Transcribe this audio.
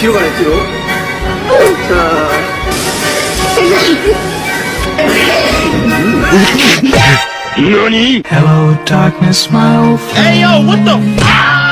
뒤로 가네, 뒤로. 자. Hello, darkness, my old friend. Hey, yo, what the?